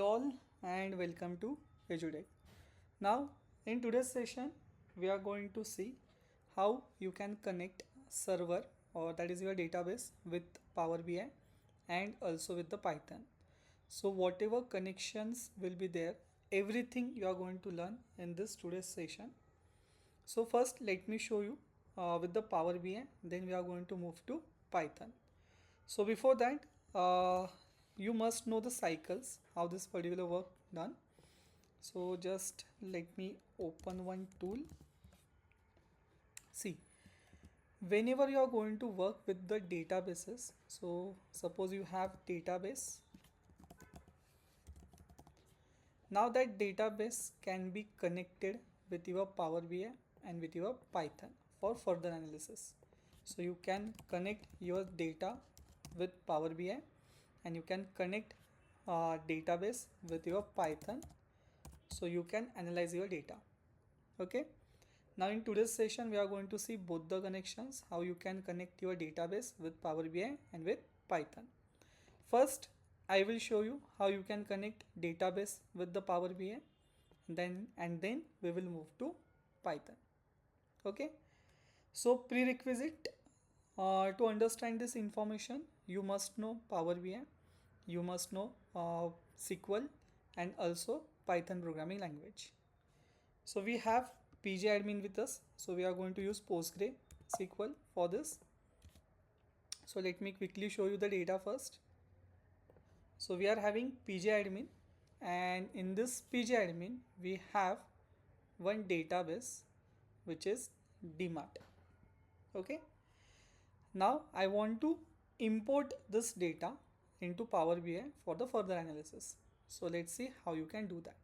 Hello all and welcome to EduTech. Now in today's session we are going to see how you can connect server or that is your database with Power BI and also with the Python. So whatever connections will be there, everything you are going to learn in this today's session. So first let me show you with the Power BI, then we are going to move to Python. So before that, you must know the cycles, how this particular work done. So just let me open one tool. See, whenever you are going to work with the databases, so suppose you have database. Now that database can be connected with your Power BI and with your Python for further analysis. So you can connect your data with Power BI and you can connect database with your Python so you can analyze your data. Okay, now in today's session we are going to see both the connections, how you can connect your database with Power BI and with Python. First I will show you how you can connect database with the Power BI, then we will move to Python. Okay, so prerequisite to understand this information, you must know Power BI, you must know SQL and also Python programming language. So we have pgadmin with us, so we are going to use PostgreSQL for this. So let me quickly show you the data first. So we are having pgadmin, and in this pgadmin we have one database which is DMART. Okay, now I want to import this data into Power BI for the further analysis. So let's see how you can do that.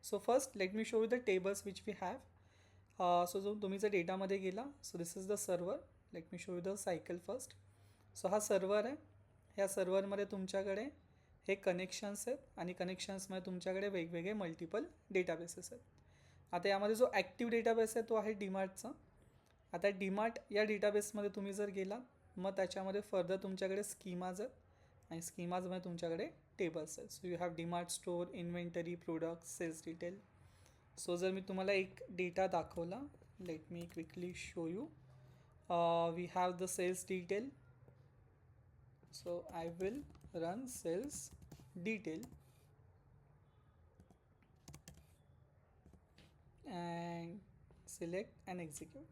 So first let me show you the tables which we have. So जो तुम्ही जर डेटामध्ये गेला, so this is the server. Let me show you the cycle first. So हा server आहे, ह्या सर्वरमध्ये तुमच्याकडे हे कनेक्शन्स आहेत आणि कनेक्शन्समध्ये तुमच्याकडे वेगवेगळे मल्टिपल डेटाबेसेस आहेत. आता यामध्ये जो ॲक्टिव्ह डेटाबेस आहे तो आहे डीमार्टचा. आता डीमार्ट या डेटाबेसमध्ये तुम्ही जर गेला मग त्याच्यामध्ये फर्दर तुमच्याकडे स्कीमाज आहेत आणि स्कीमाजमध्ये तुमच्याकडे टेबल्स आहेत. So you have DMart store, inventory, product, sales detail. सो जर मी तुम्हाला एक डेटा दाखवला, let me quickly show you. We have the sales detail. So I will run sales detail and select and execute.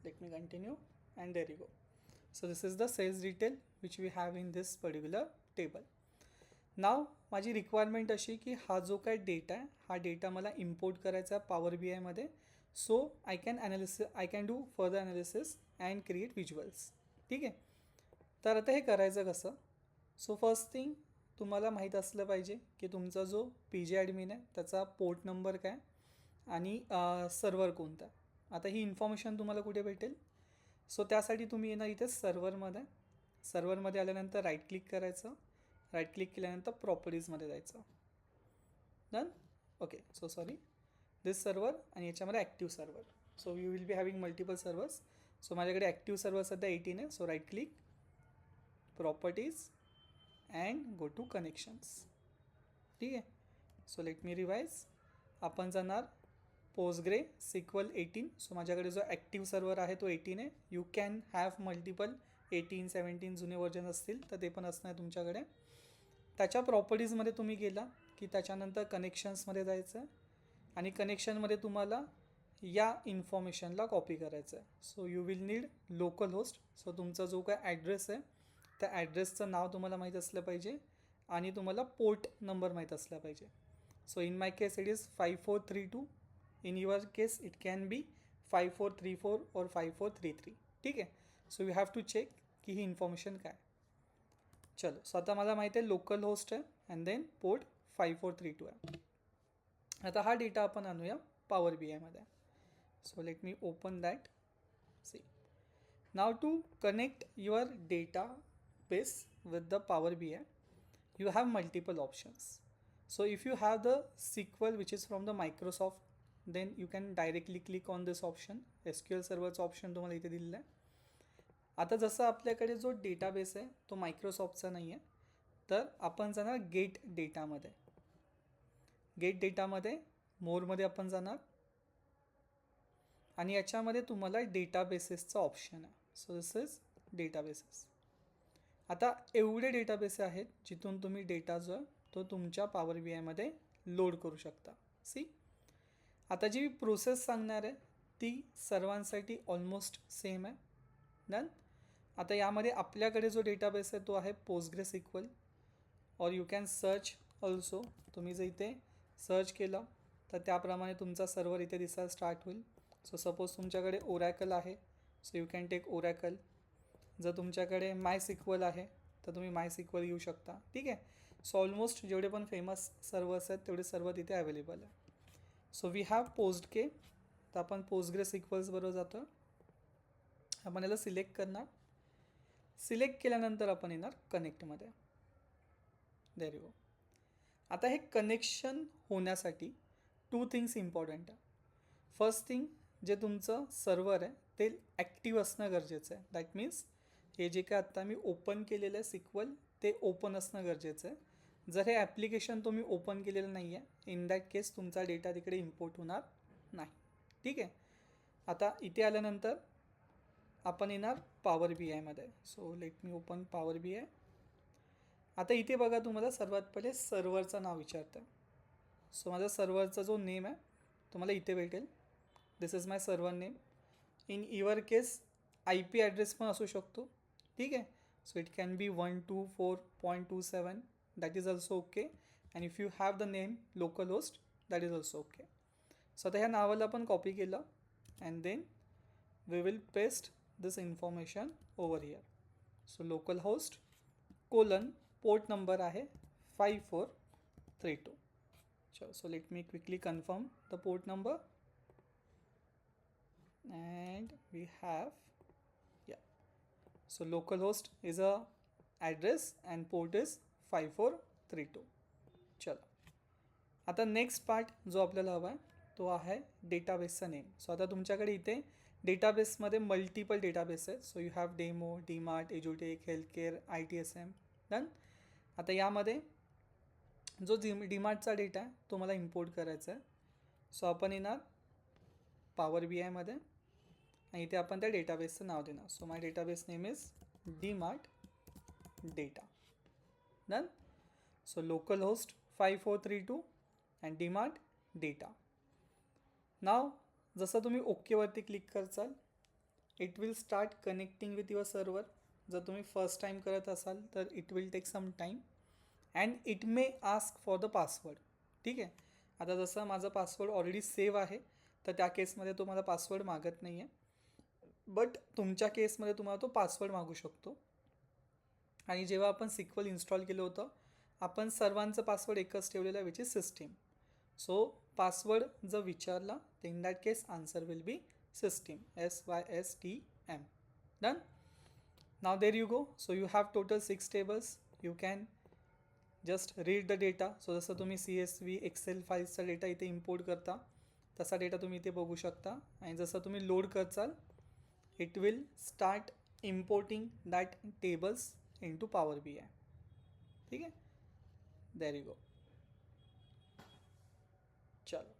Let me continue and there you go. So this is the sales detail which we have in this particular table. Now माझी requirement अशी की हा जो काय data आहे हा data मला import करायचा आहे पॉवर बी आयमध्ये. So I can do further analysis and create visuals. ठीक आहे, तर आता हे करायचं कसं. सो फर्स्ट थिंग तुम्हाला माहीत असलं पाहिजे की तुमचा जो pgadmin आहे त्याचा पोर्ट नंबर काय आणि सर्वर कोणता. आता ही इन्फॉर्मेशन तुम्हाला कुठे भेटेल. सो त्यासाठी तुम्ही येणार इथे सर्वरमध्ये आल्यानंतर राईट क्लिक करायचं. राईट क्लिक केल्यानंतर प्रॉपर्टीजमध्ये जायचं. Done. Okay, so sorry, this server आणि याच्यामध्ये active server. So you will be having multiple servers. So माझ्याकडे ॲक्टिव्ह सर्वर सध्या 18 आहे. So right click, properties and go to connections. ठीक आहे, सो लेट मी रिवाइज. आपण जाणार PostgreSQL 18. सो माझ्याकडे जो ॲक्टिव्ह सर्वर आहे तो 18 आहे. यू कॅन हॅव मल्टिपल 18, 17 जुने वर्जन असतील तर ते पण असणार आहे तुमच्याकडे. त्याच्या प्रॉपर्टीजमध्ये तुम्ही गेला की त्याच्यानंतर कनेक्शन्समध्ये जायचं आहे आणि कनेक्शनमध्ये तुम्हाला या इन्फॉर्मेशनला कॉपी करायचं आहे. So you will need local host. So तुमचा जो काय ॲड्रेस आहे त्या ॲड्रेसचं नाव तुम्हाला माहीत असलं पाहिजे आणि तुम्हाला पोर्ट नंबर माहीत असला पाहिजे. So in my case it is 5432. In your case it can be 5434 और 5433. ठीक आहे, so you have to check की ही इन्फॉर्मेशन काय. चलो, सो आता मला माहीत आहे लोकल होस्ट आहे अँड देन पोर्ट 5432 आहे. आता हा डेटा आपण आणूया पॉवर बी आयमध्ये. So let me open that. See, now to connect your data base with the Power BI, you have multiple options. So if you have the SQL which is from the Microsoft, then you can directly click on this option. SQL सर्वरचा option तुम्हाला इथे दिलेला आहे. आता जसं आपल्याकडे जो database आहे तो मायक्रोसॉफ्टचा नाही आहे तर आपण जाणार गेट डेटामध्ये. गेट डेटामध्ये मोरमध्ये आपण जाणार आणि याच्यामध्ये तुम्हाला डेटाबेसेसचा ऑप्शन आहे. So this is databases. आता एवढे डेटाबेस आहेत जिथून तुम्ही डेटा जो आहे तो तुमच्या पॉवर बी आयमध्ये लोड करू शकता. सी, आता जी प्रोसेस सांगणार आहे ती सर्वांसाठी ऑलमोस्ट सेम आहे. डन. आता यामध्ये आपल्याकडे जो डेटाबेस आहे तो आहे पोस्टग्रेसिक्वल, और यू कॅन सर्च ऑल्सो. तुम्ही जर इथे सर्च केलं तर त्याप्रमाणे तुमचा सर्वर इथे दिसायला स्टार्ट होईल. सो सपोज तुमच्याकडे ओरॅकल आहे, so you can take Oracle. जर तुमच्याकडे माय सिक्वल आहे तर तुम्ही माय सिक्वल घेऊ शकता. ठीक आहे. सो ऑलमोस्ट जेवढे पण फेमस सर्वर्स आहेत तेवढे सर्व तिथे अवेलेबल आहे. सो वी हॅव पोस्टके, तर आपण पोस्टग्रेसिक्वल्स बरोबर जातो. आपण याला सिलेक्ट करणार. सिलेक्ट केल्यानंतर आपण येणार कनेक्टमध्ये. देयर यू गो. आता हे कनेक्शन होण्यासाठी 2 थिंग्स इम्पॉर्टंट आहे. फर्स्ट थिंग, जे तुमचं सर्वर आहे ते ॲक्टिव्ह असणं गरजेचं आहे. दॅट मीन्स हे जे काय आत्ता मी ओपन केलेलं आहे सिक्वल ते ओपन असणं गरजेचं आहे. जर हे ॲप्लिकेशन तुम्ही ओपन केलेलं नाही आहे, इन दॅट केस तुमचा डेटा तिकडे इम्पोर्ट होणार नाही. ठीक आहे. आता इथे आल्यानंतर आपण येणार पॉवर बी आयमध्ये. So let me open Power B I. आता इथे बघा, तुम्हाला सर्वात पहिले सर्व्हरचं नाव विचारतं. सो माझा सर्व्हरचा जो नेम आहे तुम्हाला इथे भेटेल. This is my server name. In your case I P address पण असू शकतो. ठीक आहे. So it can be 124.27. That is also okay. And if you have the name local host that is also okay. So आता ह्या नावाला आपण copy केलं and then we will paste this information over here. So local host colon port number आहे 5432. चलो, so let me quickly confirm the port number and we have, yeah, so localhost is a address and port is 5432. चलो, आता next part जो आपल्याला हवा आहे तो आहे डेटाबेसचा नेम. सो आता तुमच्याकडे इथे डेटाबेसमध्ये मल्टिपल डेटाबेस आहेत. So you have demo, DMart, एज्युटेक, हेल्थकेअर, ITSM. डन. आता यामध्ये जो डीमार्टचा डेटा आहे तो मला इम्पोर्ट करायचा आहे. सो आपण येणार पॉवर बी आयमध्ये आणि इथे आपण त्या डेटाबेसचं नाव देणार. So my database name is DMart data. Done. So local host 5432 and DMart data. Now जसं तुम्ही ओकेवरती क्लिक करचाल it will start connecting with your server. जर तुम्ही फर्स्ट टाईम करत असाल तर it will take some time and it may ask for the password. ठीक आहे. आता जसं माझा पासवर्ड ऑलरेडी सेव्ह आहे तर त्या केसमध्ये तो मला पासवर्ड मागत नाही आहे, बट तुमच्या केसमध्ये तुम्हाला तो पासवर्ड मागू शकतो. आणि जेव्हा आपण सिक्वल इन्स्टॉल केलं होतं आपण सर्वांचं पासवर्ड एकच ठेवलेलं आहे which is system. So password जर विचारला तर in that case answer will be system, SYSTM. Done. Now there you go. So you have total 6 tables. You can just read the data. So जसं तुम्ही CSV Excel फाईल्सचा data इथे import करता तसा data तुम्ही इथे बघू शकता. आणि जसं तुम्ही लोड करचाल it will start importing that tables into power B I. ठीक आहे. There you go. चलो,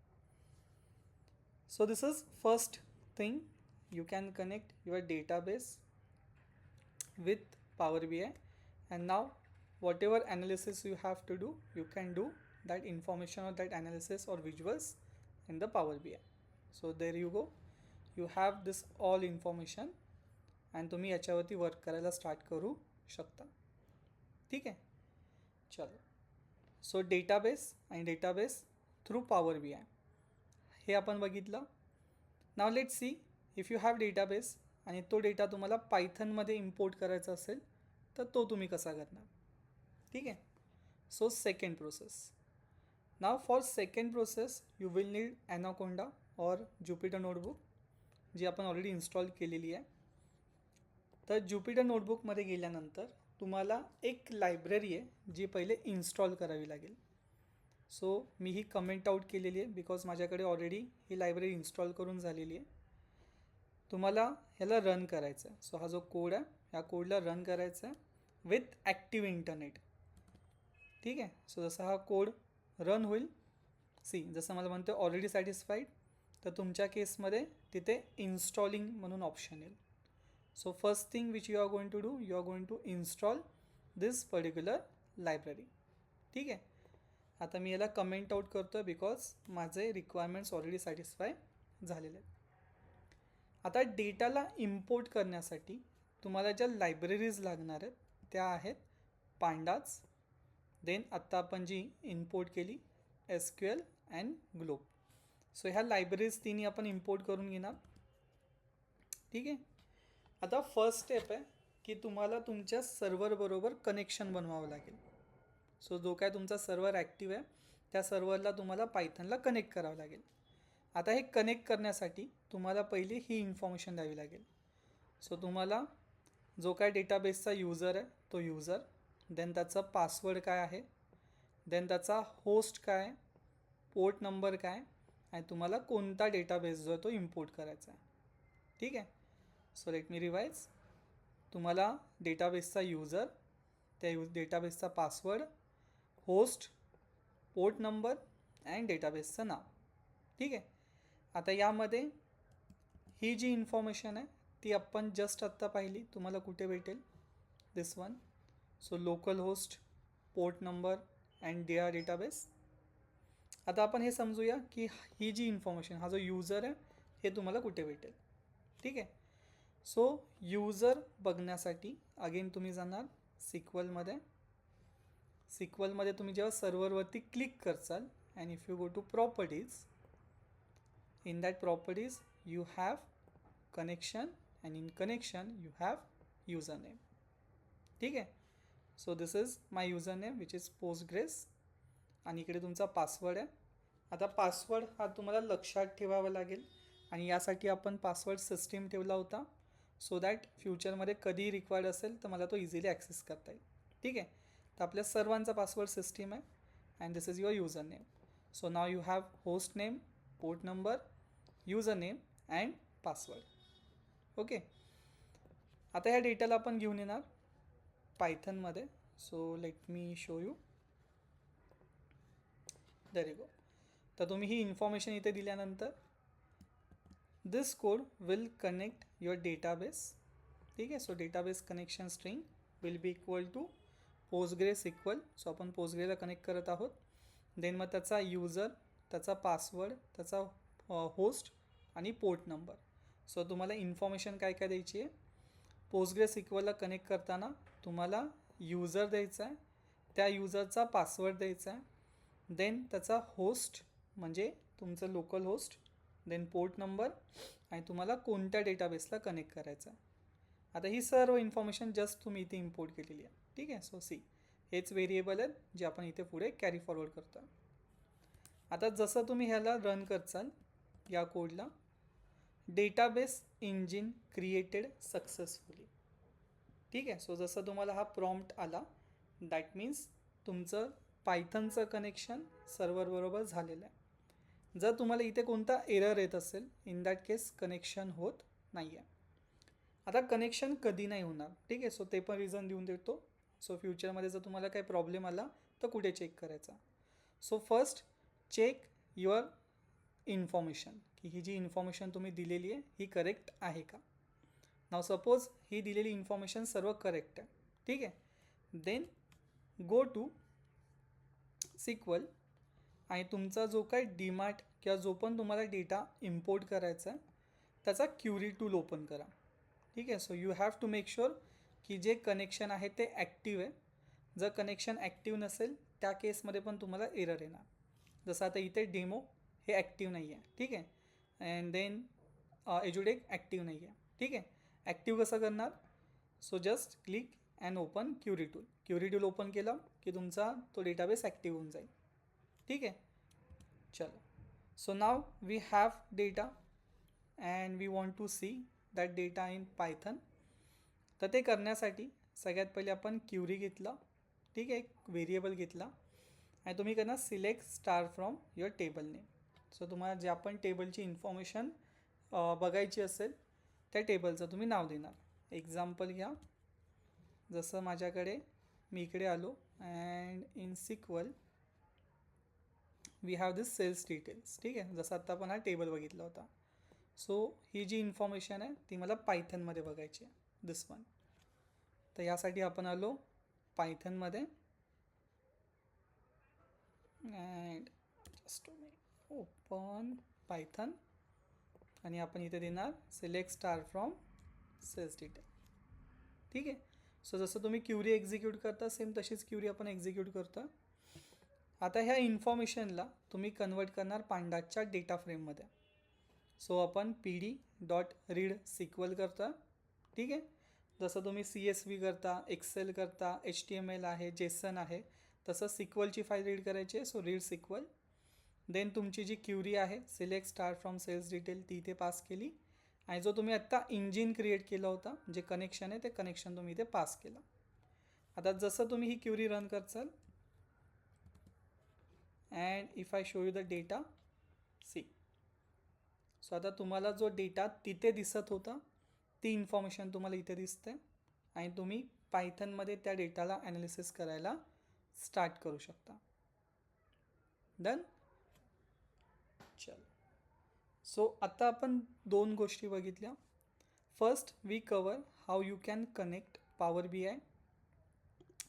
so this is first thing. You can connect your database with Power BI, and now whatever analysis you have to do you can do that information or that analysis or visuals in the Power BI. So there you go, you have this all information and तुम्ही याच्यावरती work करायला start करू शकता. ठीक आहे. चलो, so database आणि database through Power B I हे आपण बघितलं. Now let see, if you have database आणि तो डेटा तुम्हाला पायथनमध्ये इम्पोर्ट करायचा असेल तर तो तुम्ही कसा करणार. ठीक आहे. So second process. Now for second process you will need Anaconda और ज्युपिटर नोटबुक जी आपण ऑलरेडी इन्स्टॉल केलेली आहे. तर ज्युपिटर नोटबुकमध्ये गेल्यानंतर तुम्हाला एक लायब्ररी आहे जी पहिले इन्स्टॉल करावी लागेल. सो मी ही कमेंट आउट केलेली आहे बिकॉज माझ्याकडे ऑलरेडी ही लायब्ररी इन्स्टॉल करून झालेली आहे. तुम्हाला ह्याला रन करायचं आहे. सो हा जो कोड आहे ह्या कोडला रन करायचा आहे विथ ॲक्टिव्ह इंटरनेट. ठीक आहे. सो जसा हा कोड रन होईल, सी जसं मला म्हणतं ऑलरेडी सॅटिस्फाईड, तर तुमच्या केसमध्ये तिथे इन्स्टॉलिंग म्हणून ऑप्शन येईल. So first thing which you are going to do, you are going to install this particular library. ठीक आहे. आता मी याला कमेंट आउट करतो आहे बिकॉज माझे रिक्वायरमेंट्स ऑलरेडी सॅटिस्फाय झालेले आहेत. आता डेटाला इम्पोर्ट करण्यासाठी तुम्हाला ज्या लायब्ररीज लागणार आहेत त्या आहेत पांडाज, देन आत्ता आपण जी इम्पोर्ट केली SQL अँड ग्लोब. सो ह्या लायब्ररीज तिन्ही आपण इम्पोर्ट करून घेणार. ठीक आहे. आता फर्स्ट स्टेप आहे की तुम्हाला तुमच्या सर्व्हरबरोबर कनेक्शन बनवावं लागेल. सो जो काय तुमचा सर्व्हर ॲक्टिव्ह आहे त्या सर्व्हरला तुम्हाला पायथनला कनेक्ट करावं लागेल. आता हे कनेक्ट करण्यासाठी तुम्हाला पहिली ही इन्फॉर्मेशन द्यावी लागेल. सो तुम्हाला जो काय डेटाबेसचा यूजर आहे तो यूजर, देन त्याचा पासवर्ड काय आहे, देन त्याचा होस्ट काय आहे, पोर्ट नंबर काय, आणि तुम्हाला कोणता डेटाबेस जो आहे तो इम्पोर्ट करायचा आहे. ठीक आहे. So let me revise. तुम्हाला डेटाबेसचा यूजर, त्या डेटाबेसचा password, host, port number and डेटाबेसचं नाव. ठीक आहे. आता यामध्ये ही जी इन्फॉर्मेशन आहे ती आपण जस्ट आत्ता पाहिली. तुम्हाला कुठे भेटेल? This one. So local host, port number and DIR database. आता आपण हे समजूया की ही जी इन्फॉर्मेशन, हा जो यूजर आहे हे तुम्हाला कुठे भेटेल. ठीक आहे. सो यूजर बघण्यासाठी अगेन तुम्ही जाणार सिक्वलमध्ये. सिक्वलमध्ये तुम्ही जेव्हा सर्व्हरवरती क्लिक करचाल and if you go to properties, in that properties you have connection and in connection you have username. ठीक आहे. So this is my username which is Postgres आणि इकडे तुमचा पासवर्ड आहे. आता पासवर्ड हा तुम्हाला लक्षात ठेवावा लागेल आणि यासाठी आपण पासवर्ड सिस्टीम ठेवला होता सो दॅट फ्युचरमध्ये कधी रिक्वायर्ड असेल तर मला तो इझिली ॲक्सेस करता येईल. ठीक आहे. तर आपल्या सर्वांचा पासवर्ड सिस्टीम आहे and this is your username. So now you have host name, port number, username and password. Okay. आता ह्या डेटाला आपण घेऊन येणार पायथनमध्ये. So let me show you. There you go. तर तुम्ही ही इन्फॉर्मेशन इथे दिल्यानंतर this code will connect your database. ठीक आहे. So database connection string will be equal to postgres equal. So आपण पोस्टग्रेला कनेक्ट करत आहोत. देन मग त्याचा यूजर, त्याचा पासवर्ड, त्याचा होस्ट आणि पोर्ट नंबर. सो तुम्हाला इन्फॉर्मेशन काय काय द्यायची आहे? पोस्टग्रेस इक्वलला कनेक्ट करताना तुम्हाला यूजर द्यायचा आहे, त्या यूजरचा पासवर्ड द्यायचा आहे, देन त्याचा होस्ट म्हणजे तुमचं local host, then port number आणि तुम्हाला कोणत्या डेटाबेसला कनेक्ट करायचं आहे. आता ही सर्व इन्फॉर्मेशन जस्ट तुम्ही इथे इम्पोर्ट केलेली आहे. ठीक आहे. सो सी हेच व्हेरिएबल आहेत जे आपण इथे पुढे कॅरी फॉरवर्ड करतो. आता जसं तुम्ही ह्याला रन करचाल या कोडला, डेटाबेस इंजिन क्रिएटेड सक्सेसफुली. ठीक आहे. सो जसं तुम्हाला हा प्रॉम्प्ट आला दॅट मीन्स तुमचं पायथनचं कनेक्शन सर्व्हरबरोबर झालेलं आहे. जर तुम्हाला इथे कोणता एरर येत असेल इन दॅट केस कनेक्शन होत नाही आहे. आता कनेक्शन कधी नाही होणार. ठीक आहे. सो ते पण रिझन देऊन देतो. सो फ्युचरमध्ये जर तुम्हाला काही प्रॉब्लेम आला तर कुठे चेक करायचा. So first check your information की ही जी इन्फॉर्मेशन तुम्ही दिलेली आहे ही करेक्ट आहे का. नाव सपोज ही दिलेली इन्फॉर्मेशन सर्व करेक्ट आहे. ठीक आहे. देन गो टू सिक्वल आणि तुमचा जो काय डीमॅट किंवा जो पण तुम्हाला डेटा इम्पोर्ट करायचा आहे त्याचा क्युरी टूल ओपन करा. ठीक आहे. So you have to make sure की जे कनेक्शन आहे ते ॲक्टिव्ह आहे. जर कनेक्शन ॲक्टिव्ह नसेल त्या केसमध्ये पण तुम्हाला एरर येणार. जसं आता इथे डेमो हे ॲक्टिव्ह नाही आहे. ठीक आहे. अँड देन एज्युडेक ॲक्टिव्ह नाही आहे. ठीक आहे. ॲक्टिव्ह कसं करणार? So just click and open query tool. Query tool open केलं की तुमचा तो डेटाबेस ॲक्टिव्ह होऊन जाईल. ठीक आहे. चलो. So now we have data and we want to see that data in Python. तर ते करण्यासाठी सगळ्यात पहिले आपण क्युरी घेतला. ठीक आहे. एक व्हेरिएबल घेतला आणि तुम्ही करणार select star from your table name. So तुम्हाला ज्या पण टेबलची इन्फॉर्मेशन बघायची असेल त्या टेबलचं तुम्ही नाव देणार. एक्झाम्पल घ्या. जसं माझ्याकडे मी इकडे आलो and in SQL we have this sales details. ठीक आहे, जसं आत्ता आपण हा टेबल बघितला होता. सो ही जी इन्फॉर्मेशन आहे ती मला पायथनमध्ये बघायची आहे, दिस वन. तर यासाठी आपण आलो पायथनमध्ये अँड जस्ट ओपन पायथन आणि आपण इथे देणार select star from sales detail. ठीक आहे. सो जसं तुम्ही क्युरी एक्झिक्यूट करता सेम तशीच क्युरी आपण एक्झिक्यूट करतो. आता ह्या इन्फॉर्मेशनला तुम्ही कन्वर्ट करणार पांडाच्या डेटा फ्रेममध्ये. सो आपण P D dot read SQL करता. ठीक आहे, जसं तुम्ही CSV करता, एक्सेल करता, HTML आहे, जेसन आहे, तसं सिक्वलची फाईल रीड करायची आहे. So read SQL. देन तुमची जी क्युरी आहे select star from sales detail ती इथे पास केली आणि जो तुम्ही आत्ता इंजिन क्रिएट केला होता जे कनेक्शन आहे ते कनेक्शन तुम्ही इथे पास केलं. आता जसं तुम्ही ही क्युरी रन करचाल and if I show you the data see. So आता तुम्हाला जो डेटा तिथे दिसत होता ती इन्फॉर्मेशन तुम्हाला इथे दिसते आणि तुम्ही पायथनमध्ये त्या डेटाला ॲनालिसिस करायला स्टार्ट करू शकता. डन. चल, सो आता आपण दोन गोष्टी बघितल्या. First we cover how you can connect power BI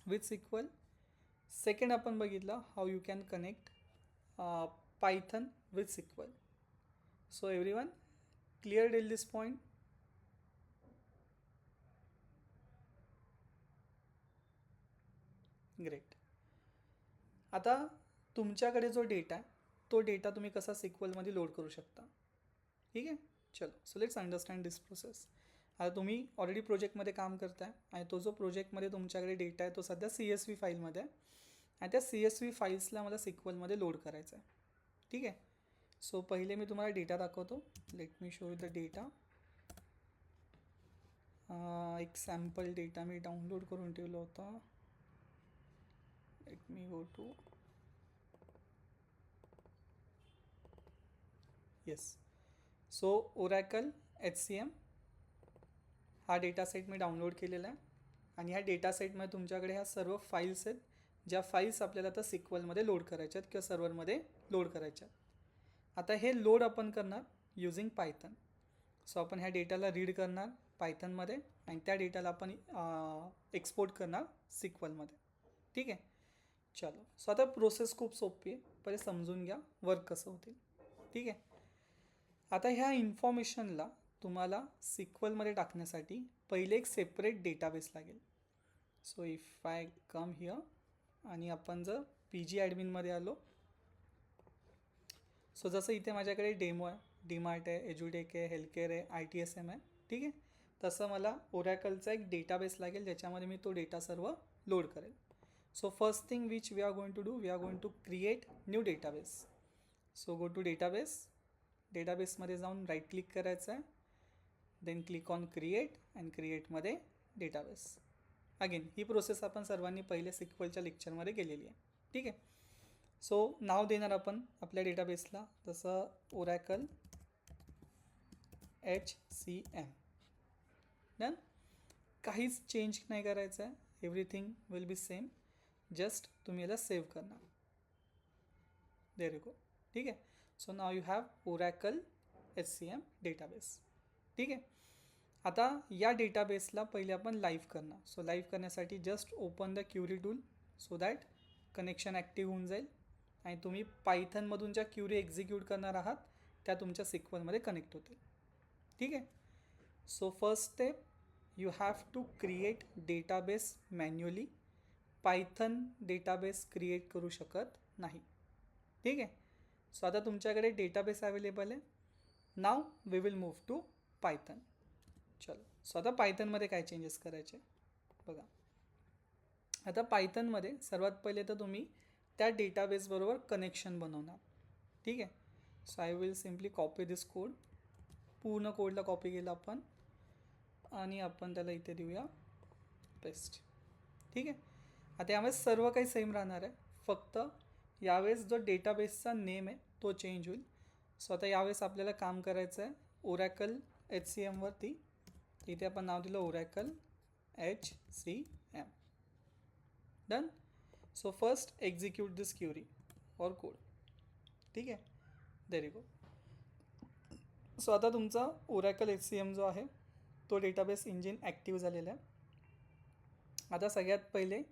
with SQL. Second आपण बघितलं how you can connect Python with SQL. So everyone clear till this point? Great. आता तुमच्याकडे जो डेटा आहे तो डेटा तुम्ही कसा सिक्वलमध्ये लोड करू शकता. ठीक आहे, चलो so let's understand this process. आता तुम्ही ऑलरेडी प्रोजेक्टमध्ये काम करताय आणि तो जो प्रोजेक्टमध्ये तुमच्याकडे डेटा आहे तो सध्या CSV फाईलमध्ये आहे आणि त्या CSV फाईल्सला मला सिक्वलमध्ये लोड करायचं आहे. ठीक आहे, सो पहिले मी तुम्हाला डेटा दाखवतो. Let me show you the data. एक सॅम्पल डेटा मी डाउनलोड करून ठेवला होता. Let me go to yes. So Oracle HCM हा डेटा सेट मी डाउनलोड केलेला आहे आणि ह्या डेटा सेटमध्ये तुमच्याकडे ह्या सर्व फाईल्स आहेत ज्या फाईल्स आपल्याला आता सिक्वलमध्ये लोड करायच्या आहेत किंवा सर्व्हरमध्ये लोड करायच्या आहेत. आता हे लोड आपण करणार युजिंग पायथन. सो आपण ह्या डेटाला रीड करणार पायथनमध्ये आणि त्या डेटाला आपण एक्सपोर्ट करणार सिक्वलमध्ये. ठीक आहे, चलो. सो आता प्रोसेस खूप सोपी आहे, पहिले समजून घ्या वर्क कसं होतील. ठीक आहे, आता ह्या इन्फॉर्मेशनला तुम्हाला सिक्वलमध्ये टाकण्यासाठी पहिले एक सेपरेट डेटाबेस लागेल. So if I come here आणि आपण जर PG ॲडमिनमध्ये आलो. सो जसं इथे माझ्याकडे डेमो आहे, डीमार्ट आहे, एज्युटेक आहे, हेल्थकेअर आहे, ITSM आहे. ठीक आहे, तसं मला ओरॅकलचा एक डेटाबेस लागेल ज्याच्यामध्ये मी तो डेटा सर्व लोड करेल. So first thing which we are going to do, we are going to create new database. So go to database. डेटाबेसमध्ये जाऊन राईट क्लिक करायचं आहे, then click on create and क्रिएटमध्ये डेटाबेस. अगेन ही process आपण सर्वांनी पहिले सिक्वलच्या लेक्चरमध्ये केलेली आहे. ठीक आहे, सो नाव देणार आपण आपल्या डेटाबेसला जसं ओरॅकल HCM. डन. काहीच चेंज नाही करायचं आहे, everything will be same. Just तुम्ही याला सेव्ह करणार. There you go. ठीक आहे, so now you have Oracle HCM database. ठीक आहे, आता या डेटाबेसला पहिले आपण लाईव्ह करणार. सो लाईव्ह करण्यासाठी just open the query tool so that connection active होऊन जाईल आणि तुम्ही पायथनमधून ज्या क्युरी एक्झिक्यूट करणार आहात त्या तुमच्या सिक्वलमध्ये कनेक्ट होतील. ठीक आहे, so first step you have to create database manually. Python database create करू शकत नाही. ठीक आहे, सो आता तुमच्याकडे डेटाबेस अवेलेबल आहे. Now we will move to Python. चलो, सो आता पायथनमध्ये काय चेंजेस करायचे बघा. आता पायथनमध्ये सर्वात पहिले तर तुम्ही त्या डेटाबेसबरोबर कनेक्शन बनवणार. ठीक आहे, so I will simply copy this code. पूर्ण कोडला कॉपी केला आपण आणि आपण त्याला इथे देऊया पेस्ट. ठीक आहे, आता यावेळेस सर्व काही सेम राहणार आहे, फक्त यावेळेस जो डेटाबेसचा नेम आहे तो चेंज होईल. सो आता यावेळेस आपल्याला काम करायचं आहे ओरॅकल HCMवरती. इथे आपण नाव दिलं Oracle HCM. Done. So first execute this query or code. ठीक आहे, देर यू गो. सो आता तुमचा ओरॅकल HCM जो आहे तो डेटाबेस इंजिन ॲक्टिव्ह झालेला आहे. आता सगळ्यात पहिले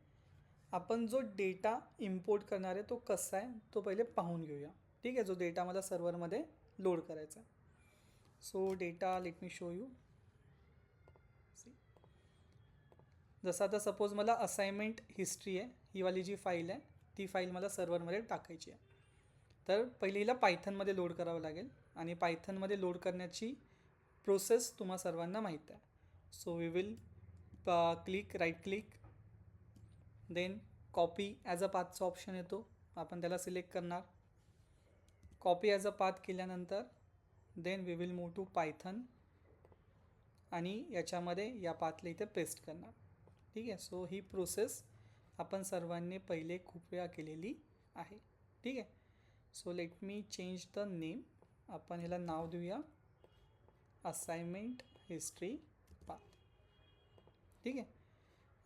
आपण जो डेटा इम्पोर्ट करणार आहे तो कसा आहे तो पहिले पाहून घेऊया. ठीक आहे, जो डेटा मला सर्व्हरमध्ये लोड करायचा आहे. So data late me show you. जसं आता सपोज मला असाइनमेंट हिस्ट्री आहे, ही वाली जी फाईल आहे ती फाईल मला सर्व्हरमध्ये टाकायची आहे. तर पहिले हिला पायथनमध्ये लोड करावं लागेल आणि पायथनमध्ये लोड करण्याची प्रोसेस तुम्हा सर्वांना माहीत आहे. So we will click right click, then copy as a पाथचा ऑप्शन येतो, आपण त्याला सिलेक्ट करणार. कॉपी ॲज अ पाथ केल्यानंतर then we will move to Python आणि याच्यामध्ये या पाथला इथे पेस्ट करणार. ठीक आहे, सो ही प्रोसेस आपण सर्वांनी पहिले खूप वेळा केलेली आहे. ठीक आहे, so let me change the name. आपण ह्याला नाव देऊया असाइनमेंट हिस्ट्री पाथ. ठीक आहे,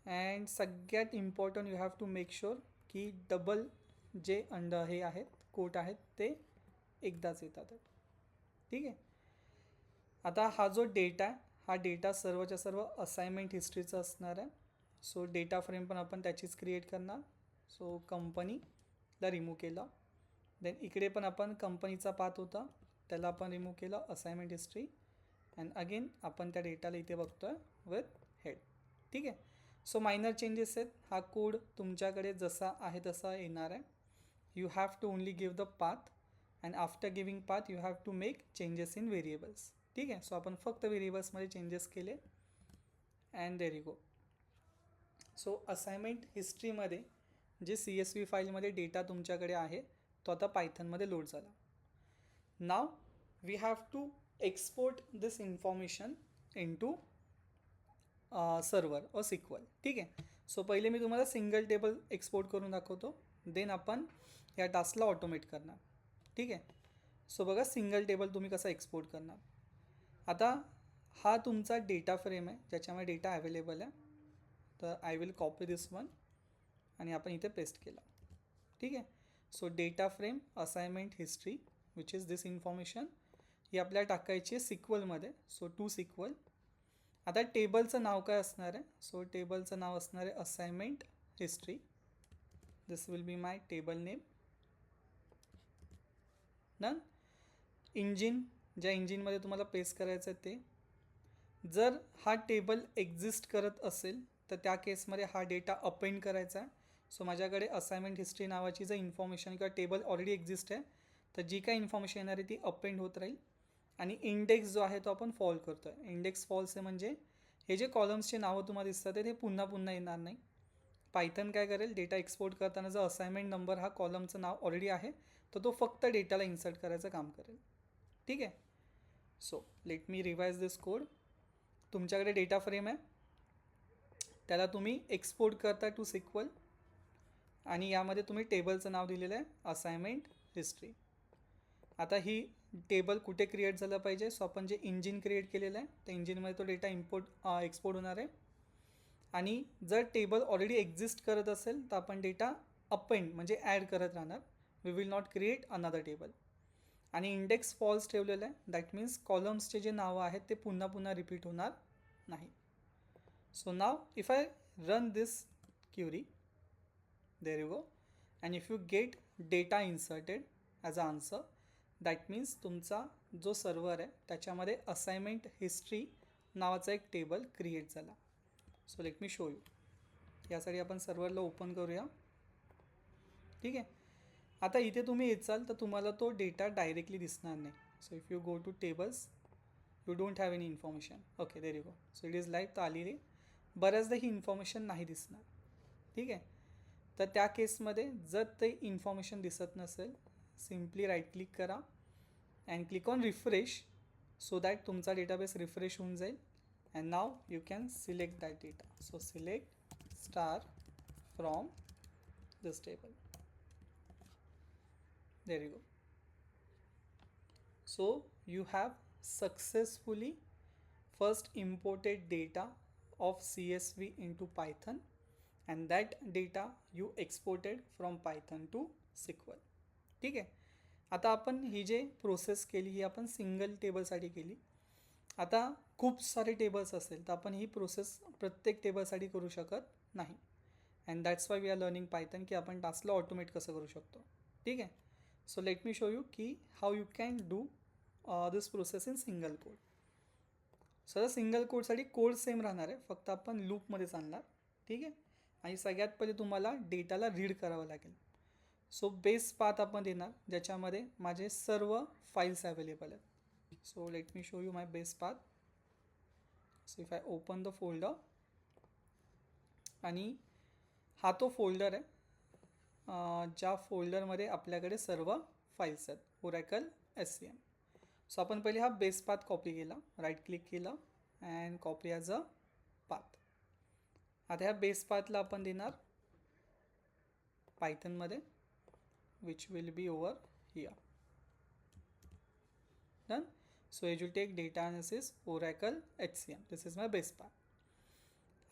अँड सगळ्यात important you have to make sure की डबल जे हे आहेत कोट आहेत ते एकदाच येतात. ठीक आहे, आता हा जो डेटा आहे हा डेटा सर्वच्या सर्व असाइनमेंट हिस्ट्रीचा असणार आहे. सो डेटा फ्रेम पण आपण त्याचीच क्रिएट करणार. सो कंपनीला रिमूव्ह केला, देन इकडे पण आपण कंपनीचा पाथ होता त्याला आपण रिमूव्ह केलं असाइनमेंट हिस्ट्री, अँड अगेन आपण त्या डेटाला इथे बघतो आहे विथ हेड. ठीक आहे, सो मायनर चेंजेस आहेत. हा कोड तुमच्याकडे जसा आहे तसा येणार आहे. You have to only give the path and after giving path you have to make changes in variables. ठीक आहे, सो आपण फक्त व्हेरिएबल्समध्ये चेंजेस केले and there you go. So assignment हिस्ट्रीमध्ये जे CSV फाईलमध्ये डेटा तुमच्याकडे आहे तो आता पायथनमध्ये लोड झाला. Now we have to export this information into server or SQL. ठीक आहे, सो पहिले मी तुम्हाला सिंगल टेबल एक्सपोर्ट करून दाखवतो, देन आपण या टास्कला ऑटोमेट करणार. ठीक आहे, सो बघा सिंगल टेबल तुम्ही कसं एक्सपोर्ट करणार. आता हा तुमचा डेटा फ्रेम आहे ज्याच्यामध्ये डेटा अवेलेबल आहे. तर I will copy this one आणि आपण इथे पेस्ट केला. ठीक आहे, so data frame assignment history which is this information ही आपल्याला टाकायची आहे सिक्वलमध्ये. So to sequel. आता टेबलचं नाव काय असणार आहे. सो टेबलचं नाव असणार आहे assignment history. This will be my table name. Done. Engine ज्या इंजिनमध्ये तुम्हाला पेस्ट करायचं आहे ते, जर हा टेबल एक्झिस्ट करत असेल तर त्या केसमध्ये हा डेटा अपेंड करायचा आहे. सो माझ्याकडे असाइनमेंट हिस्ट्री नावाची जर इन्फॉर्मेशन किंवा टेबल ऑलरेडी एक्झिस्ट आहे तर जी काही इन्फॉर्मेशन येणार आहे ती अपेंड होत राहील. आणि इंडेक्स जो आहे तो आपण फॉल करतो आहे. इंडेक्स फॉल्स आहे म्हणजे हे जे कॉलम्सचे नावं तुम्हाला दिसतात ते पुन्हा पुन्हा येणार नाही. पायथन काय करेल, डेटा एक्सपोर्ट करताना जर असाइनमेंट नंबर हा कॉलमचं नाव ऑलरेडी आहे तर तो फक्त डेटाला इन्सर्ट करायचं काम करेल. ठीक आहे, सो लेट मी रिवाइज दिस कोड. तुमच्याकडे डेटा फ्रेम आहे त्याला तुम्ही एक्सपोर्ट करता टू सिक्वल आणि यामध्ये तुम्ही टेबलचं नाव दिलेलं आहे असाइनमेंट हिस्ट्री. आता ही टेबल कुठे क्रिएट झालं पाहिजे. सो आपण जे इंजिन क्रिएट केलेलं आहे त्या इंजिनमध्ये तो डेटा एक्सपोर्ट होणार आहे. आणि जर टेबल ऑलरेडी एक्झिस्ट करत असेल तर आपण डेटा अपेंड म्हणजे ॲड करत राहणार. We will not create another table. आणि इंडेक्स फॉल्स ठेवलेलं आहे दॅट मीन्स कॉलम्सचे जे नावं आहेत ते पुन्हा पुन्हा रिपीट होणार नाही. So now if I run this query, there you go, and if you get data inserted as a answer that means तुमचा जो सर्वर आहे त्याच्यामध्ये असाइनमेंट हिस्ट्री नावाचा एक टेबल क्रिएट झाला. So let me show you. यासाठी आपण सर्वरला open करूया. ठीक आहे, आता इथे तुम्ही येचाल तर तुम्हाला तो डेटा डायरेक्टली दिसणार नाही. So if you go to tables you don't have any information. Okay, there you go. So it is live तर आलेली. बऱ्याचदा ही इन्फॉर्मेशन नाही दिसणार. ठीक आहे, तर त्या केसमध्ये जर ते इन्फॉर्मेशन दिसत नसेल सिम्पली राईट क्लिक करा and click on refresh so that तुमचा डेटाबेस रिफ्रेश होऊन जाईल. And now you can select that data. So select star from this table. There you go. So you have successfully first imported data of CSV into Python and that data you exported from Python to SQL. ठीक आहे. आता आपण ही जे process केली ही आपण single टेबलसाठी केली. आता खूप सारे टेबल्स असेल तर आपण ही प्रोसेस प्रत्येक टेबलसाठी करू शकत नाही. And that's why we are learning Python की आपण टास्कला ऑटोमेट कसं करू शकतो. ठीक आहे. So let me show you की how you can do this process in single code. So single कोडसाठी कोड सेम राहणार आहे, फक्त आपण लूपमध्ये चालणार. ठीक आहे. आणि सगळ्यात पहिले तुम्हाला डेटाला रीड करावं लागेल. सो बेस पाथ आपण देणार ज्याच्यामध्ये माझे सर्व फाईल्स अवेलेबल आहेत. So let me show you my base path. So if I open the folder, आणि हा तो फोल्डर आहे ज्या फोल्डरमध्ये आपल्याकडे सर्व फाईल्स आहेत ओरॅकल SCM. सो आपण पहिले हा बेस पाथ कॉपी केला, राईट क्लिक केलं and copy as a path. आता ह्या बेस पाथला आपण देणार पायथनमध्ये, which will be over here. Done. So it will take data analysis Oracle HCM. This is my base path.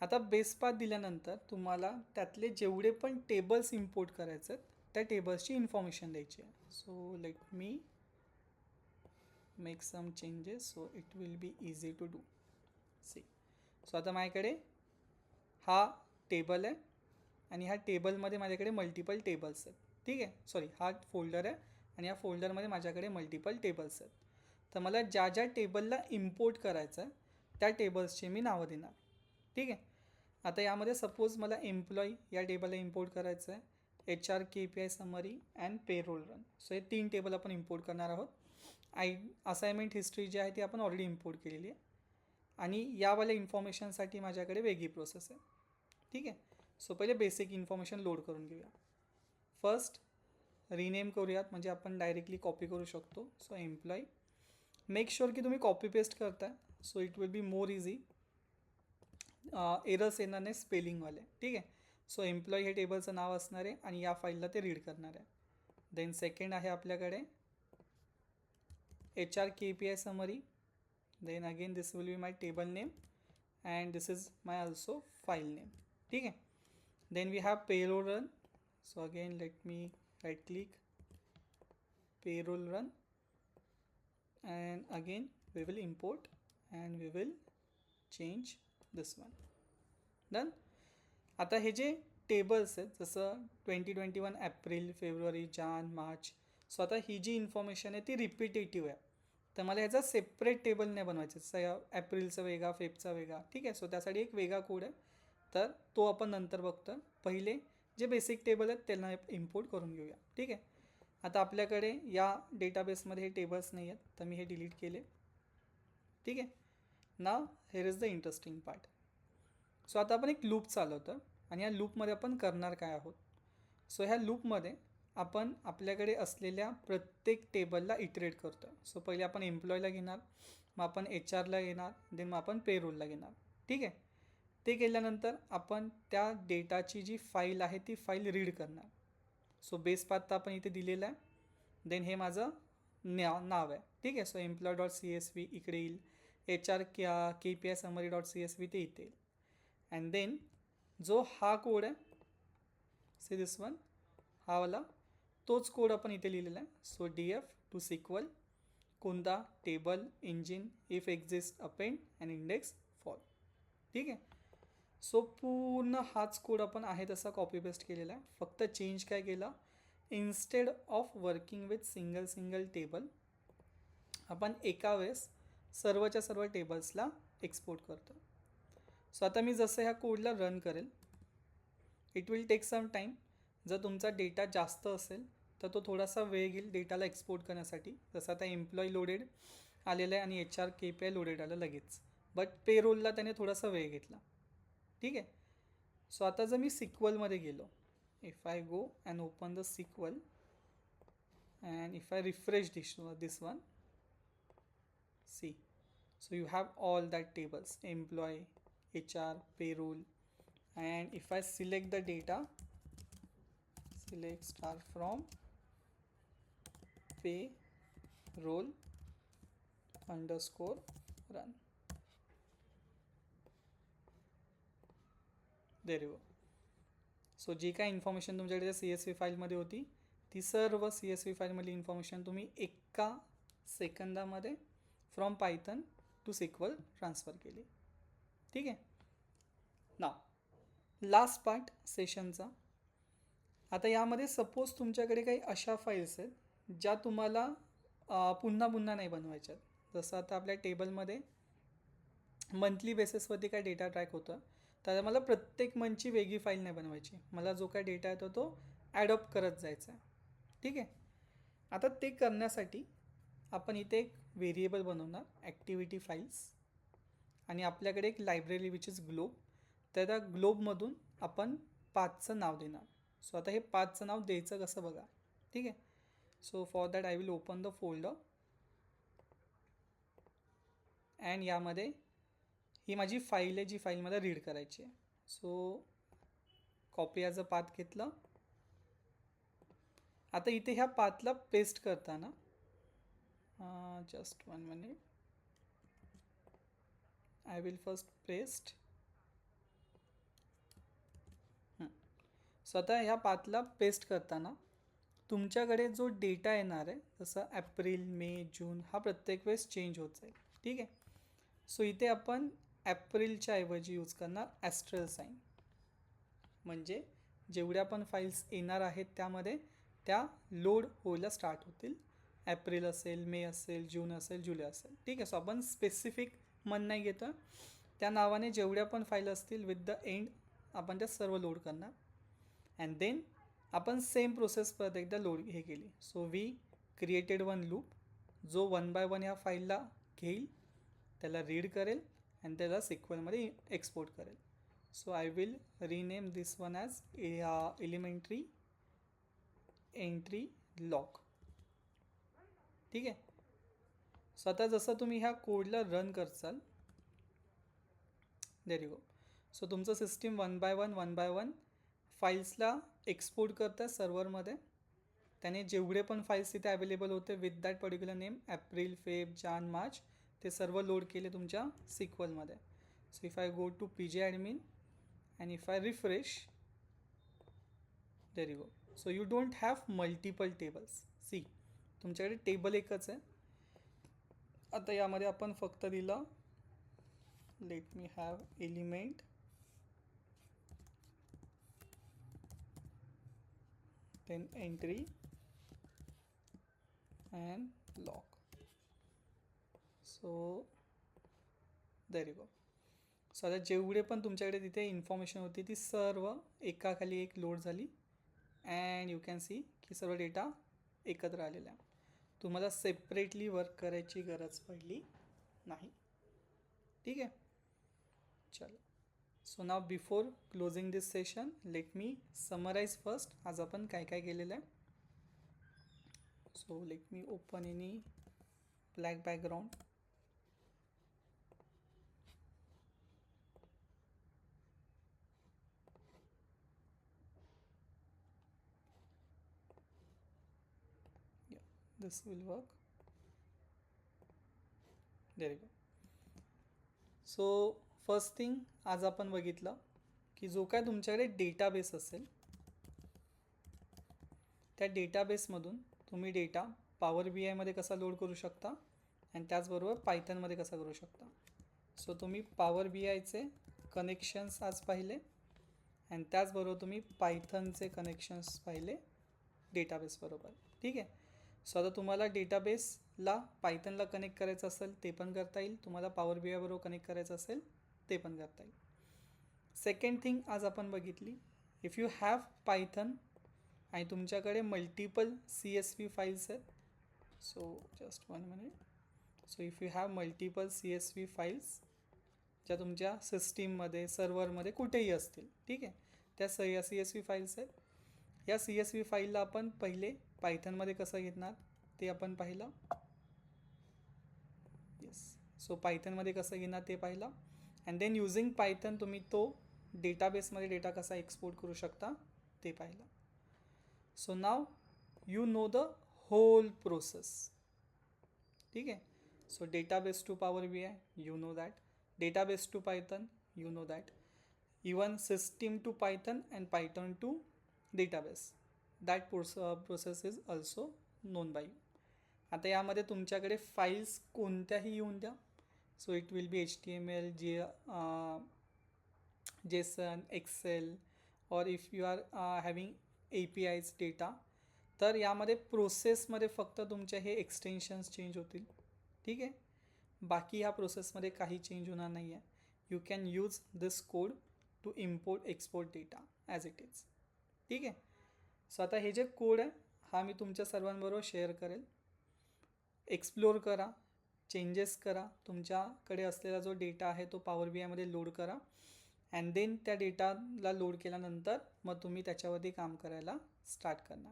आता बेस पाथ दिल्यानंतर तुम्हाला त्यातले जेवढे पण टेबल्स इम्पोर्ट करायचे आहेत त्या टेबल्सची इन्फॉर्मेशन द्यायची आहे. So let me make some changes so it will be easy to do. See. So आता माझ्याकडे हा टेबल आहे आणि ह्या टेबलमध्ये माझ्याकडे मल्टिपल टेबल्स आहेत. ठीक आहे. सॉरी, हा फोल्डर आहे आणि या फोल्डरमध्ये माझ्याकडे मल्टिपल टेबल्स आहेत. तर मला ज्या ज्या टेबलला इम्पोर्ट करायचं आहे त्या टेबल्सचे मी नावं देणार. ठीक आहे. आता यामध्ये सपोज मला एम्प्लॉई या टेबलला इम्पोर्ट करायचं आहे, HR KPI summary and payroll run. So हे 3 टेबल आपण इम्पोर्ट करणार आहोत. असाइनमेंट हिस्ट्री जी आहे ती आपण ऑलरेडी इम्पोर्ट केलेली आहे आणि यावाल्या इन्फॉर्मेशनसाठी माझ्याकडे वेगळी प्रोसेस आहे. ठीक आहे. सो पहिले बेसिक इन्फॉर्मेशन लोड करून घेऊया. फर्स्ट रिनेम करूयात, म्हणजे आपण डायरेक्टली कॉपी करू शकतो. सो एम्प्लॉई, मेक शुअर की तुम्ही कॉपी पेस्ट करताय, so it will be more easy. Errors येणार नाही स्पेलिंगवाले. ठीक आहे. सो एम्प्लॉई हे टेबलचं नाव असणार आहे आणि या फाईलला ते रीड करणार आहे. देन सेकंड आहे आपल्याकडे HR KPI summary. Then again this will be my table name and this is my also file name. ठीक आहे. Then we have payroll run. So again let me right click, payroll run, and again we will import and we will change this one. Done. आता हे जे tables आहेत जसं 2021 April, February, जान, March. So आता ही जी information आहे ती रिपिटेटिव्ह आहे, तर मला ह्याचा सेपरेट टेबल नाही बनवायचं. जसं एप्रिलचा वेगळा, फेबचा वेगळा. ठीक आहे. सो त्यासाठी एक वेगळा कोड आहे, तर तो आपण नंतर बघतो. पहिले जे बेसिक टेबल आहेत त्यांना इम्पोर्ट करून घेऊया. ठीक आहे. आता आपल्याकडे या डेटाबेसमध्ये हे टेबल्स नाही आहेत, तर मी हे डिलीट केले. ठीक आहे. Now here is the interesting part. So आता आपण एक लूप चालवतो आणि या लूपमध्ये आपण करणार काय आहोत. सो ह्या लूपमध्ये आपण आपल्याकडे असलेल्या प्रत्येक टेबलला इटरेट करतो. सो पहिले आपण एम्प्लॉयला घेणार, मग आपण HRला घेणार, देन मग आपण पेरोलला घेणार. ठीक आहे. ते केल्यानंतर आपण त्या डेटाची जी फाईल आहे ती फाईल रीड करणार. सो बेस पाथ तर आपण इथे दिलेला आहे. देन हे माझं नाव आहे. ठीक आहे. सो employee.csv इकडे येईल, HR KPI summary.csv ते इथे येईल. अँड देन जो हा कोड आहे, सी दिस वन, हा वाला, तोच कोड आपण इथे लिहिलेला आहे. सो DF टू SQL, कोणता table, engine, if exist, append and index fall. ठीक आहे. सो पूर्ण हाच कोड आपण आहे तसा कॉपी पेस्ट केलेला आहे. फक्त चेंज काय केलं, instead of working with single table आपण एका वेळेस सर्वच्या सर्व टेबल्सला एक्सपोर्ट करतो. सो आता मी जसं ह्या कोडला रन करेल, it will take some time. जर तुमचा डेटा जास्त असेल तर तो थोडासा वेळ घेईल डेटाला एक्सपोर्ट करण्यासाठी. जसं आता एम्प्लॉई लोडेड आलेलं आहे आणि HR KPI लोडेड आलं लगेच, बट पेरोलला त्याने थोडासा वेळ घेतला. ठीक आहे. सो आता जर मी सिक्वलमध्ये गेलो, if I go and open the SQL and if I refresh this one, see, so you have all that tables, employee, HR, payroll, and if I select the data, select star from payroll underscore run, there you go. So जी काय information तुमच्याकडे C S V फाईलमध्ये होती ती सर्व C S V फाईलमधली information तुम्ही एका सेकंदामध्ये from Python to SQL transfer केली. ठीक आहे. नाव लास्ट पार्ट सेशनचा. आता यामध्ये सपोज तुमच्याकडे काही अशा फाईल्स आहेत ज्या तुम्हाला पुन्हा पुन्हा नाही बनवायच्यात. जसं आता आपल्या टेबलमध्ये मंथली बेसिसवरती काय डेटा ट्रॅक होतं, तर मला प्रत्येक मंथची वेगळी फाईल नाही बनवायची. मला जो काय डेटा येतो तो ॲडॉप्ट करत जायचा आहे. ठीक आहे. आता ते करण्यासाठी आपण इथे एक व्हेरिएबल बनवणार ॲक्टिव्हिटी फाईल्स, आणि आपल्याकडे एक लायब्ररी विच इज ग्लोब. तर त्या ग्लोबमधून आपण पाथचं नाव देणार. सो आता हे पाथचं नाव द्यायचं कसं बघा. ठीक आहे. So for that I will open the folder and यामध्ये ही माझी फाईल आहे जी फाईल मला रीड करायची आहे. So copy as a path घेतलं. आता इथे ह्या पाथला पेस्ट करताना just 1 minute, I will first paste. So आता ह्या पाथला पेस्ट करताना तुमच्याकडे जो डेटा येणार आहे जसं एप्रिल मे जून हा प्रत्येक वेळेस चेंज होत जाईल. ठीक आहे. सो इथे आपण एप्रिलच्या ऐवजी यूज करणार ॲस्ट्रल साईन, म्हणजे जेवढ्या पण फाईल्स येणार आहेत त्यामध्ये त्या लोड व्हायला स्टार्ट होतील. एप्रिल असेल, मे असेल, जून असेल, जुलै असेल. ठीक आहे. सो आपण स्पेसिफिक मन नाही घेतं, त्या नावाने जेवढ्या पण फाईल असतील विथ द एंड आपण त्या सर्व लोड करणार. अँड देन आपण सेम प्रोसेस परत एकदा लोड हे केली. So we created one loop जो 1 बाय 1 ह्या फाईलला घेईल, त्याला रीड करेल आणि त्याला सिक्वलमध्ये एक्सपोर्ट करेल. So I will rename this one as elementary entry log. ठीक आहे. सो आता जसं तुम्ही ह्या कोडला रन करचाल, देर यू गो. सो तुमचं सिस्टीम 1 बाय 1 फाईल्सला एक्सपोर्ट करतं सर्व्हरमध्ये. त्याने जेवढे पण फाईल्स तिथे अवेलेबल होते with that particular name April, Feb, Jan, March ते सर्व लोड केले तुमच्या सिक्वलमध्ये. So if I go to PG admin and if I refresh, there you go. So you don't have multiple tables. See तुमच्याकडे table एकच आहे. आता यामध्ये आपण फक्त दिलं let me have element then entry and log. So there you go. So आता जेवढे पण तुमच्याकडे तिथे इन्फॉर्मेशन होती ती सर्व एकाखाली एक लोड झाली अँड यू कॅन सी की सर्व डेटा एकत्र आलेला आहे. तुम्हाला सेपरेटली वर्क करायची गरज पडली नाही. ठीक आहे. चलो. So now before closing this session let me summarise first आज आपण काय काय केलेलं आहे. So let me open any black background. This will work. There you go. So first thing आज आपण बघितलं की जो काय तुमच्याकडे डेटाबेस असेल त्या डेटाबेसमधून तुम्ही डेटा पॉवर बी आयमध्ये कसा लोड करू शकता आणि त्याचबरोबर पायथनमध्ये कसा करू शकता. सो तुम्ही पॉवर बी आयचे कनेक्शन्स आज पाहिले आणि त्याचबरोबर तुम्ही पायथनचे कनेक्शन्स पाहिले डेटाबेसबरोबर. ठीक आहे. सो आता तुम्हाला डेटाबेसला पायथनला कनेक्ट करायचं असेल ते पण करता येईल, तुम्हाला पॉवर बी आयबरोबर कनेक्ट करायचं असेल ते पण करता येईल. सेकंड थिंग आज आपण बघितली, इफ यू हॅव पायथन आणि तुमच्याकडे multiple C S V files आहेत. So just 1 minute. So if you have multiple C S V files ज्या तुमच्या सिस्टीममध्ये सर्व्हरमध्ये कुठेही असतील. ठीक आहे. त्या सी एस व्ही फाईल्स आहेत. या सी एस व्ही फाईलला आपण पहिले पायथनमध्ये कसं घेणार ते आपण पाहिलं. येस. सो पायथनमध्ये कसं घेणार ते पाहिलं अँड देन युझिंग पायथन तुम्ही तो डेटाबेसमध्ये डेटा कसा एक्सपोर्ट करू शकता ते पाहिलं. So now you know the whole process. ठीक आहे. So database to power B I you know that, database to Python you know that, even system to python and python to database. That process is also known by you. आता यामध्ये तुमच्याकडे files कोणत्याही येऊन द्या. So it will B HTML, JSON, Excel, or if you are having APIs data. तर यामध्ये प्रोसेसमध्ये फक्त तुमचे हे एक्सटेन्शन्स चेंज होतील. ठीक आहे, बाकी ह्या प्रोसेसमध्ये काही चेंज होणार नाही आहे. You can use this code to import export data as it is. ठीक आहे. सो आता हे जे कोड आहे हा मी तुमच्या सर्वांबरोबर शेअर करेल. एक्सप्लोर करा, चेंजेस करा, तुमच्याकडे असलेला जो डेटा आहे तो पॉवर बी आयमध्ये लोड करा. अँड देन त्या डेटाला लोड केल्यानंतर मग तुम्ही त्याच्यावरती काम करायला स्टार्ट करणार.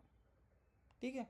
ठीक आहे.